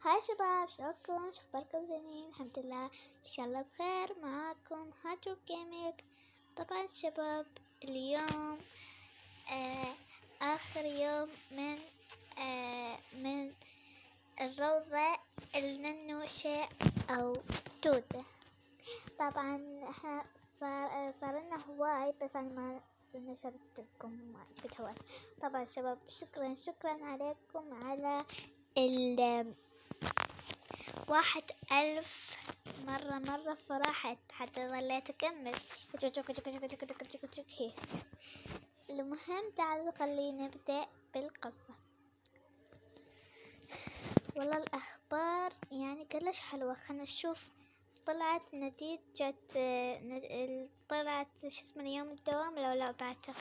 هاي شباب، شلونكم؟ شخباركم زينين؟ الحمد لله، ان شاء الله بخير. معاكم هاتو جيمنج. طبعا شباب اليوم اخر يوم من الروضة الننوشة او توتة. طبعا صار لنا هواي، بس انا ما نشرت لكم في الهواء. طبعا شباب شكرا عليكم على 1000 مرة فرحت حتى ظليت أكمل. المهم تعالوا خلينا نبدأ بالقصص. والله الأخبار يعني كلش حلوة. خلنا نشوف. طلعت نتيجة طلعت شو اسمه يوم الدوام لا بعته.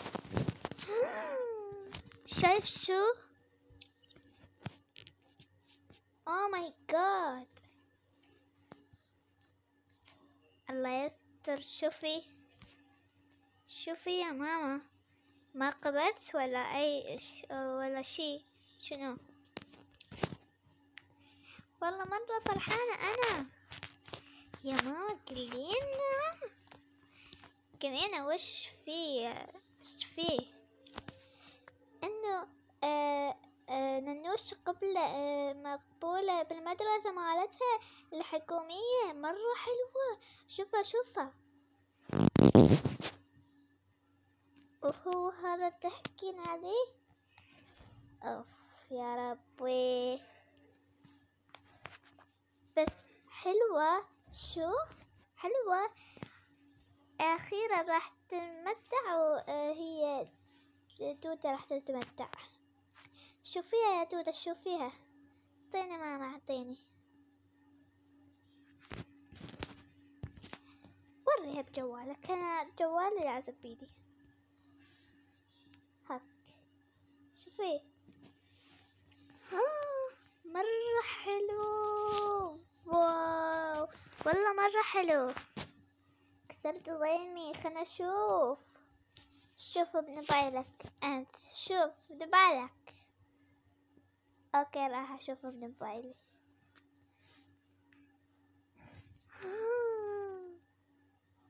شايف شو؟ Oh my god. الله يستر. شوفي يا ماما، ما قبلت ولا ولا شي. شنو؟ والله مرة فرحانة أنا يا ماما. قلينا وش فيه إنه ننوش قبل مقبولة بالمدرسة مالتها الحكومية. مرة حلوة. شوفها. وهو هذا تحكين عليه. أوف يا ربي، بس حلوة. شو حلوة. أخيرا راح تتمتع، وهي توتة راح تتمتع. شوفيها يا توتة، شوفيها. اعطيني ماما، اعطيني. وريها بجوالك. أنا جوالي لازم بيدي. هاك شوفي. مرة حلو. واو والله مرة حلو. كسرت ضيمي. خلنا نشوف. شوف بموبايلك انت. شوف بموبايلك. اوكي راح اشوف بموبايلي.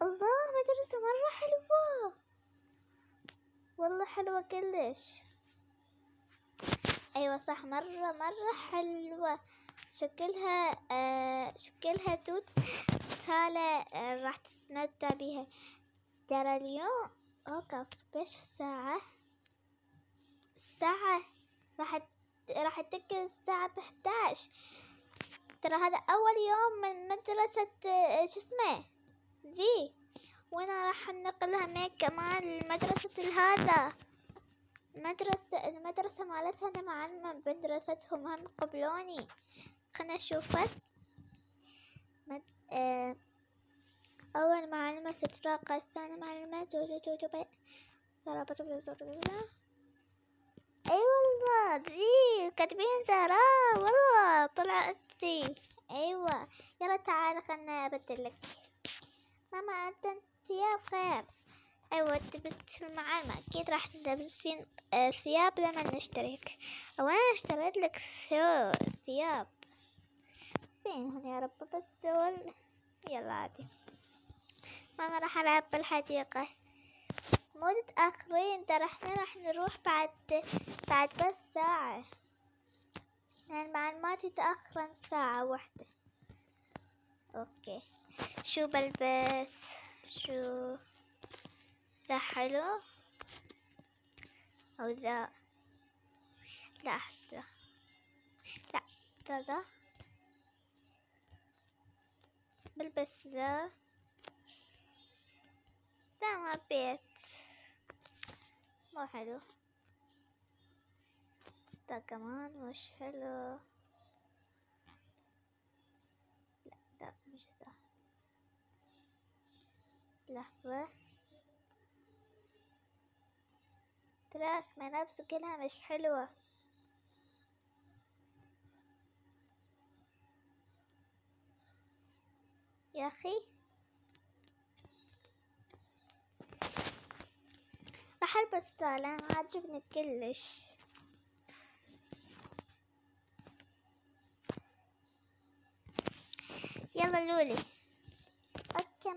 الله مدرسة مرة حلوة. والله حلوة كلش. ايوه صح، مرة حلوة. شكلها توت تالا. راح تستمتع بيها. ترى اليوم اوقف بيش ساعة راح تكل الساعة 11. ترى هذا اول يوم من مدرسة شو اسمه ذي، وانا راح نقلها ميك كمان لمدرسة هذا. المدرسة مالتها أنا معلمة بمدرستهم، هم قبلوني. خلنا نشوفك. أول معلمة ستراقة، الثانية معلمة أي والله ذي كاتبين زهراء. والله طلعت ذي. أيوة يلا تعالي خلنا أبدلك. ماما أنت ثياب خير. أيوة تبت المعلمة أكيد راح تلبسين ثياب لما نشترك. أو أنا اشتريت لك ثياب. فين هون يا رب؟ بس يلا عادي. ماما راح ألعب بالحديقة. مو تتأخرين. ترى احنا راح نروح بعد بس ساعة. يعني المعلومات يتأخرن ساعة واحدة. اوكي شو بلبس؟ شو ذا حلو او ذا؟ لا احس لا ذا بلبس ذا ما بيت. مو حلو. ده كمان مش حلو. لا ده مش ذا. لحظة. تراك ملابس كلها مش حلوة. يا أخي راح ألبس ذا لأن عاجبني كلش. يلا لولي. اوكي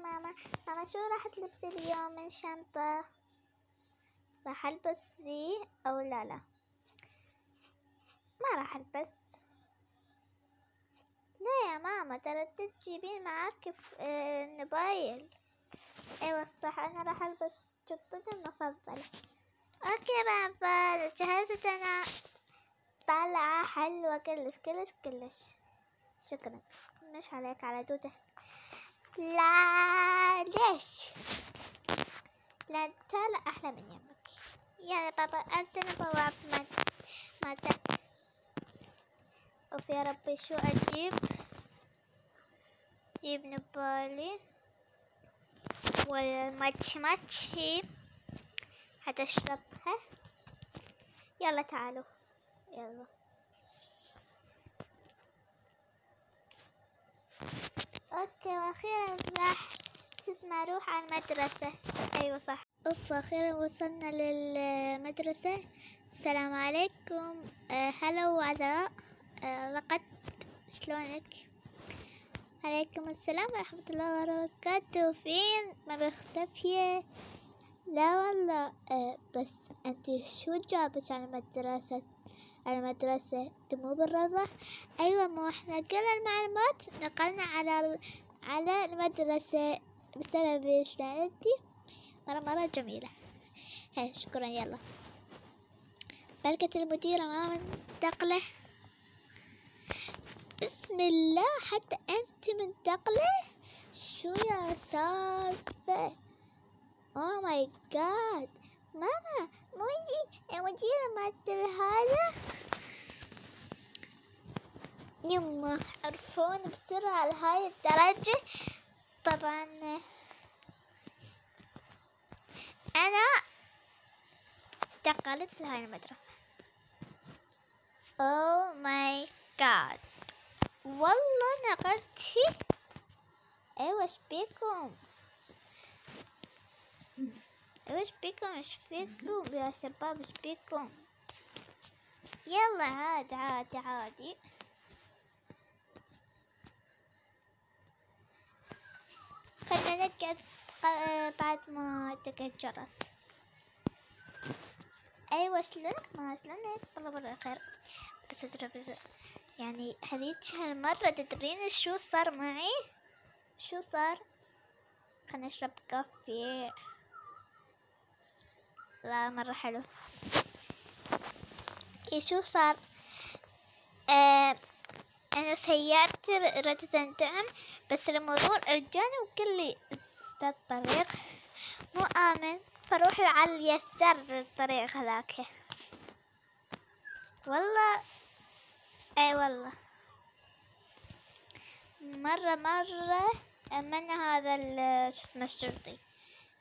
ماما شو راح تلبسي اليوم من شنطة؟ راح البس ذي او لا ما راح البس. لا يا ماما ترى تجيبين معاك النبايل. ايوه صح انا راح البس شنطتي المفضلة. اوكي بابا جهزت انا. طالعة حلوة كلش. شكرا. مش عليك على دودة. لا ليش؟ لا تالا احلى من يمك. يا بابا ارتنا بواب ماتت. اوف يا ربي شو اجيب؟ جيب نبالي والماتش هي حتشربها. يلا تعالوا يلا. اوكي واخيرا راح اروح على المدرسة. ايوه صح. اوف اخيرا وصلنا للمدرسة. السلام عليكم. هلو عذراء. رقدت شلونك؟ عليكم السلام ورحمة الله وبركاته. فين ما مختفية؟ لا والله. بس انتي شو جابك على المدرسة مو بالرضا؟ ايوه مو احنا كل المعلومات نقلنا على المدرسة بسبب شهادتي. مرة جميلة. هاي شكرا. يلا بلكة المديرة ما منتقلة. بسم الله حتى انت منتقلة؟ شو يا سالفة؟ اوه ماي جاد. ماما موجي المديرة مالت هذا. يما عرفون بسرعة لهاي الدرجة. طبعا انا انتقلت لهاي المدرسة. اوه ماي جاد والله نقلتي. ايوه ايش بيكم يا شباب ايش بيكم؟ يلا عادي. خلنا نقعد بعد ما دق الجرس. ايوه شلونك؟ ما شلونك؟ والله برا خير. بس يعني هذيك هالمرة تدرين شو صار معي؟ شو صار؟ خلنا نشرب كافي. لا مرة حلو. شو صار؟ أنا سيارتي ردت تنتعم بس المرور اجاني وقال لي ده الطريق مو آمن فروح على اليسار الطريق هذاك. والله اي والله مرة من هذا شو اسمه الشرطي.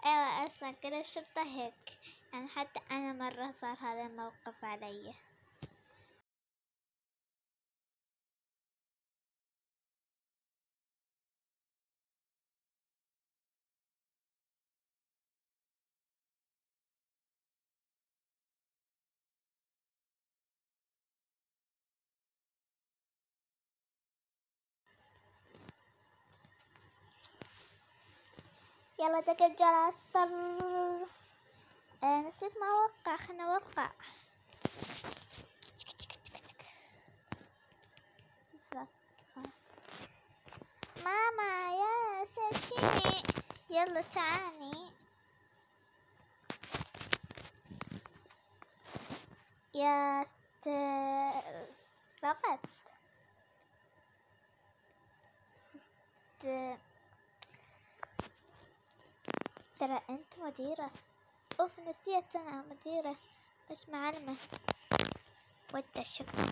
ايوه اصلا كل الشرطة هيك يعني حتى انا مرة صار هذا الموقف علي. يلا دق الجرس. نسيت ما اوقع. خلنا اوقع. ماما يا ساشيني. يلا تعاني يا رقدت. ترى انت مديرة. اوف نسيت انا مديرة بس معلمة. ودي الشكر.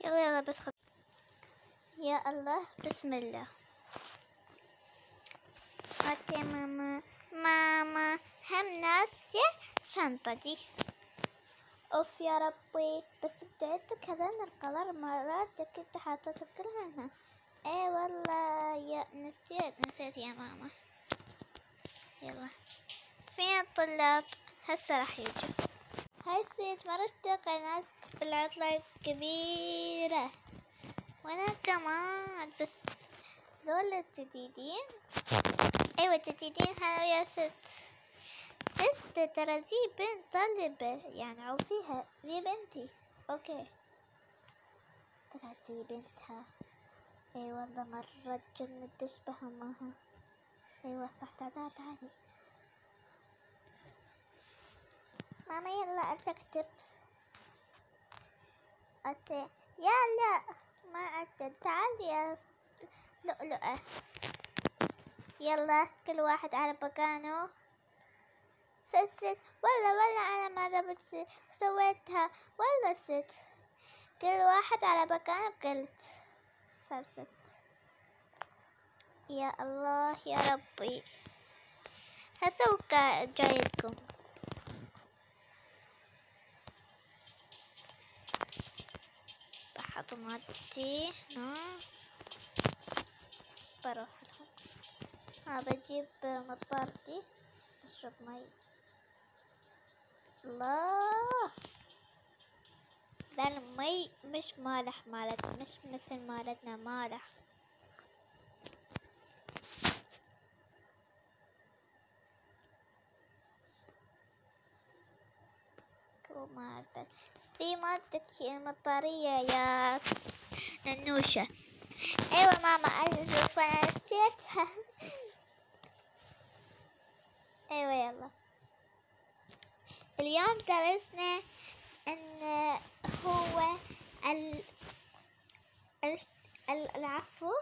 يلا بس يا الله بسم الله. اوكي ماما هم ناسية شنطتي. اوف يا ربي بس اديتك هذين القرار مرات كنت حاطتها كلها هنا. ايه والله يا نسيت يا ماما. يلا فين الطلاب؟ هسه راح يجوا. هاي السنة مرة اشتغلت بالعطلة الكبيرة وانا كمان، بس ذول الجديدين. ايوه الجديدين هذا يا ست ترى ذي بنت طالبة يعني عوفيها، ذي بنتي. اوكي ترى ذي بنتها. اي والله مرة تجنن تشبه امها. ايوه صح. تعالي ماما يلا تكتب. يا لا ما أكتب. تعالي يا لؤلؤة. يلا كل واحد على مكانه. ست ولا أنا مرة سويتها ولا ست. كل واحد على مكانه. قلت صار ست. يا الله يا ربي. هسوي جايلكم. بحط مادتي هنا. بروح لهم. بجيب مطارتي اشرب مي. الله ذا المي مش مالح مش مثل مالتنا مالح. في مالتك المطارية يا ننوشة. ايوه ماما اشوف انا نسيتها. ايوه يلا. اليوم درسنا ان هو العفو.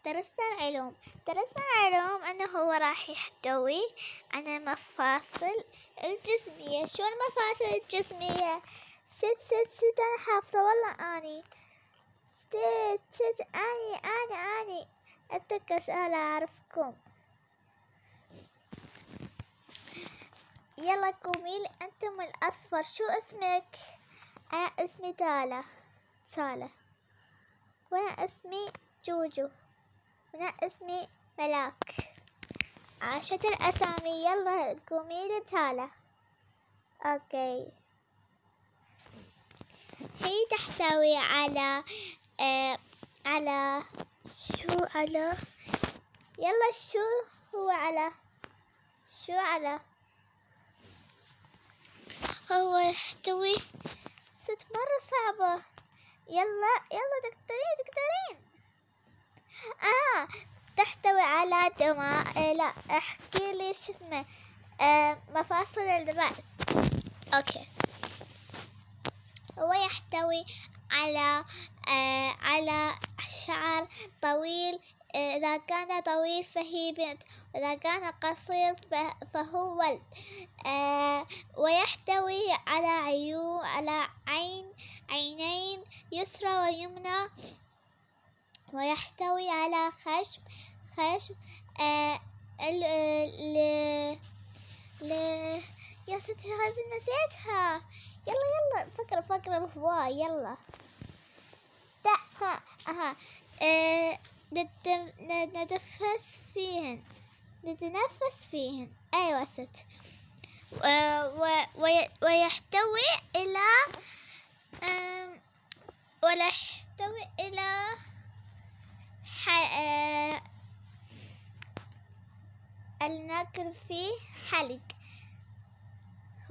درسنا العلوم انه هو راح يحتوي على المفاصل الجسمية. شو المفاصل الجسمية؟ ست انا حافظة والله اني. ست اني اتكس انا اعرفكم. يلا قومي انتم الاصفر. شو اسمك؟ انا اسمي سالة. وانا اسمي جوجو. وانا اسمي ملاك. عاشت الاسامي. يلا قومي لي تالا. اوكي. هي تحتوي على شو على يلا شو على هو يحتوي ست مرة صعبة. يلا تقدرين. تحتوي على دماء. لا احكي لي شو اسمه. مفاصل الرأس. اوكي. هو يحتوي على شعر طويل. إذا كان طويل فهي بنت، وإذا كان قصير فهو ولد. ويحتوي على عينين يسرى ويمنى. ويحتوي على خشم. يا ستي هذه نسيتها. يلا فكرة الهواء. يلا نتنفس فيهن. ايوه ست. ويحتوي الى ناكل فيه حلق.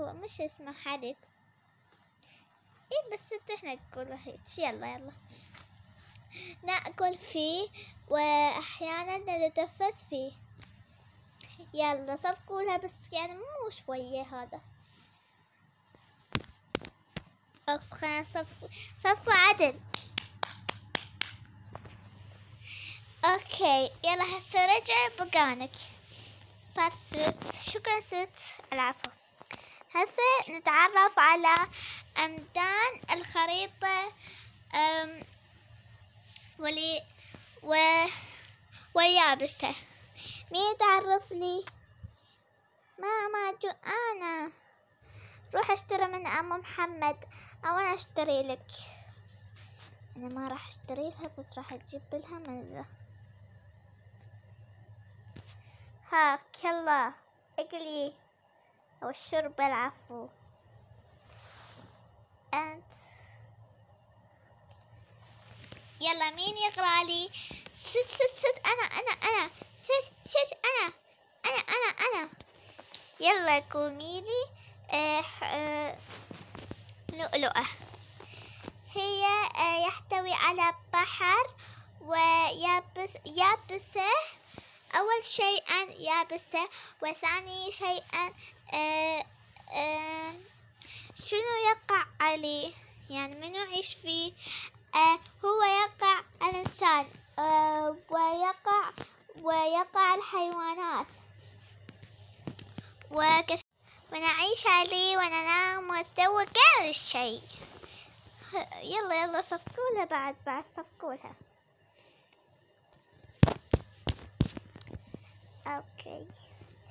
هو مش اسمه حلق. بس احنا نقول هيك. يلا ناكل فيه واحيانا نتنفس فيه. يلا صفقوا بس يعني مو شوية هذا. خلينا صفقوا عدل. اوكي يلا هسه رجع مكانك. صار ست. شكرا ست. العفو. هسه نتعرف على أمدان الخريطة واليابسة. مين تعرف لي؟ ماما جوعانة. روح اشتري من أم محمد أو أنا اشتري لك. أنا ما راح اشتري لها بس راح أجيب لها من ذا. هاك يلا اقلي أو الشرب. العفو. أنت يلا مين يقرأ لي؟ ست أنا ست أنا يلا قومي لي. لؤلؤة هي يحتوي على بحر يابسة. أول شيئا يابسة، وثاني شيئا شنو يقع عليه؟ يعني منو يعيش فيه؟ هو يقع الإنسان، ويقع الحيوانات، ونعيش عليه وننام ونسوي كل شيء. يلا صفقولها بعد صفقولها. اوكي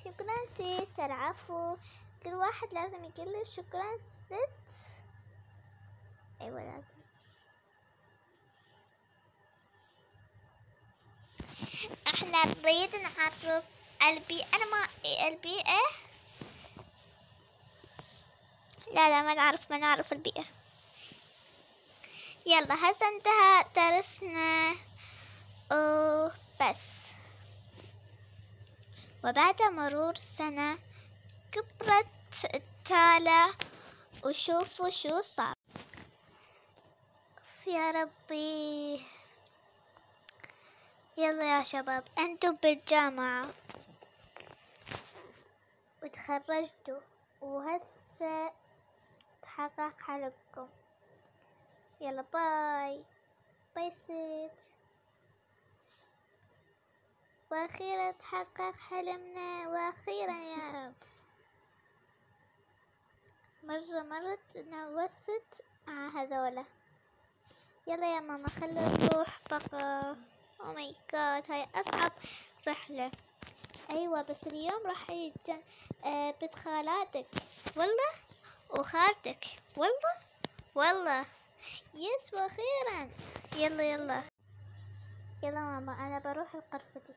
شكرا ست. العفو. كل واحد لازم يقول شكرا ست. ايوه لازم. احنا نريد نعرف البيئة. انا ما البيئة لا ما نعرف البيئة. يلا هسه انتهى درسنا بس. وبعد مرور سنة كبرت التالة وشوفوا شو صار. يا ربي. يلا يا شباب انتم بالجامعة وتخرجتوا وهسه تحقق حلمكم. يلا باي ست. واخيرا تحقق حلمنا، واخيرا يا رب. مرة تنوست مع هذولا. يلا يا ماما خلي نروح بقى. او ماي جاد هاي اصعب رحلة. ايوه بس اليوم راح يجن بيت خالاتك والله وخالتك والله يس. واخيرا يلا ماما انا بروح لغرفتي.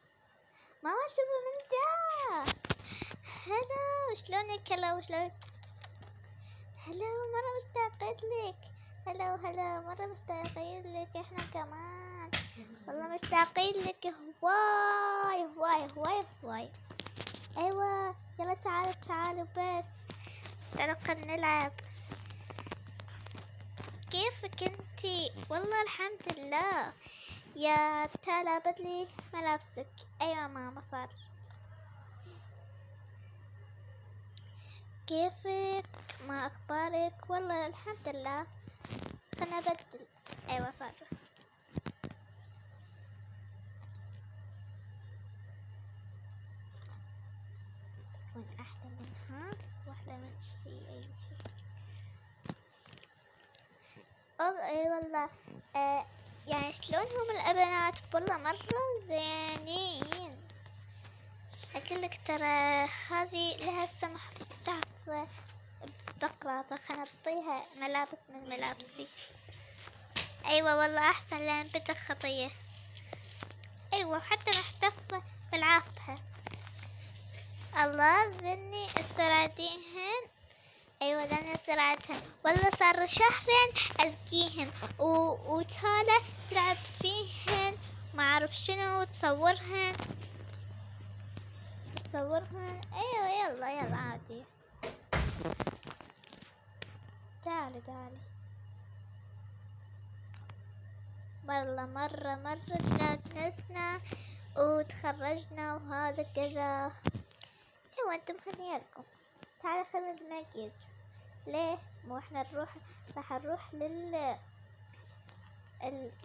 ماما شوفوا من جاء. هلا شلونك؟ هلا مرة مشتاقين لك. هلا مرة مشتاقين لك. احنا كمان والله مشتاقين لك هواي. ايوه يلا تعالوا بس. تعالوا خلينا نلعب. كيفك انتي؟ والله الحمد لله. يا تالا بدلي ملابسك. ايوه ماما صار. كيفك؟ ما اخبارك؟ والله الحمد لله. خلنا بدل. ايوه صار. تكون احلى منها واحلى من اي شيء. اي والله. يعني شلونهم البنات؟ والله مرة زينين. اقولك ترى هذه لها سمح تحت بقرة، فخلنا نعطيها ملابس من ملابسي. ايوه والله احسن لان بنت خطية. ايوه حتى محتفظة بالعافها. الله ذني السراديهن. ايوه ذني سرعتهن. والله صار شهرين ازقيهن وتالا تلعب فيهن ما اعرف شنو تصورهن. ايوه يلا عادي. تعالي والله مرة تنسنا وتخرجنا وهذا كذا. ايوه انتم خليالكم. تعالي خلينا نتماكج. ليه؟ مو احنا راح نروح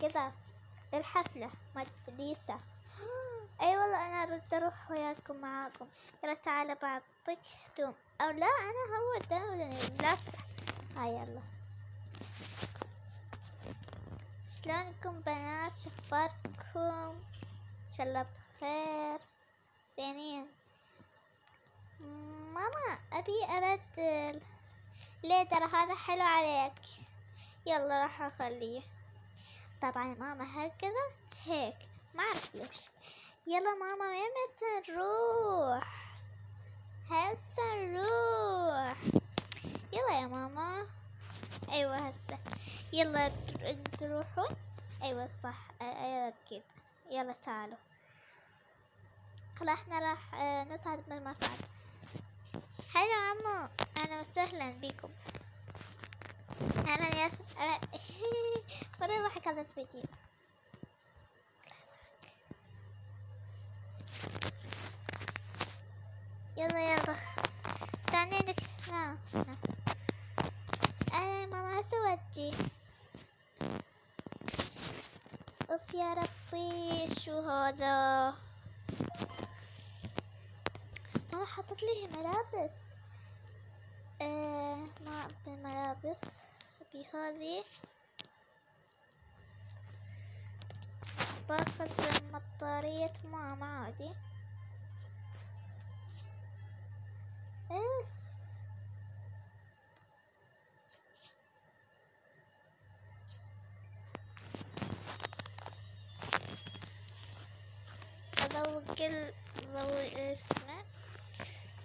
كذا للحفلة مالت ليسا. اي والله انا اريد اروح وياكم معاكم. يلا تعالى بعطيك هدوم. او لا انا هو دايما لابسه. هاي يلا. شلونكم بنات؟ شخباركم؟ ان شاء الله بخير زينين. ماما ابي ابدل. ليه؟ ترى هذا حلو عليك. يلا راح اخليه. طبعا ماما هكذا هيك ما اعرف ليش. يلا ماما وين متى نروح؟ هسه نروح. يلا يا ماما. ايوه هسه يلا تروحون. ايوه صح، ايوه اكيد. يلا تعالوا. خلاص احنا راح نصعد من المصعد. هلا عمو، اهلا وسهلا بكم. اهلا يا مرة يضحك هذا الفيديو. يلا يلا تعنينك. انا ماما سوتي. اوف يا ربي شو هذا؟ ماما حطت لي ملابس. ما ابدي الملابس بهذه. باخذ مطارية ماما عادي. بس أضوي كل ضوء اسمه،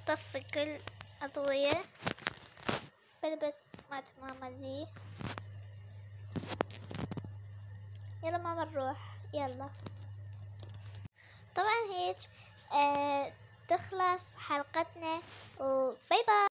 طفي كل أضوية، بلبس مات ماما ذي. يلا ماما نروح يلا. طبعا هيك تخلص حلقتنا، وباي باي.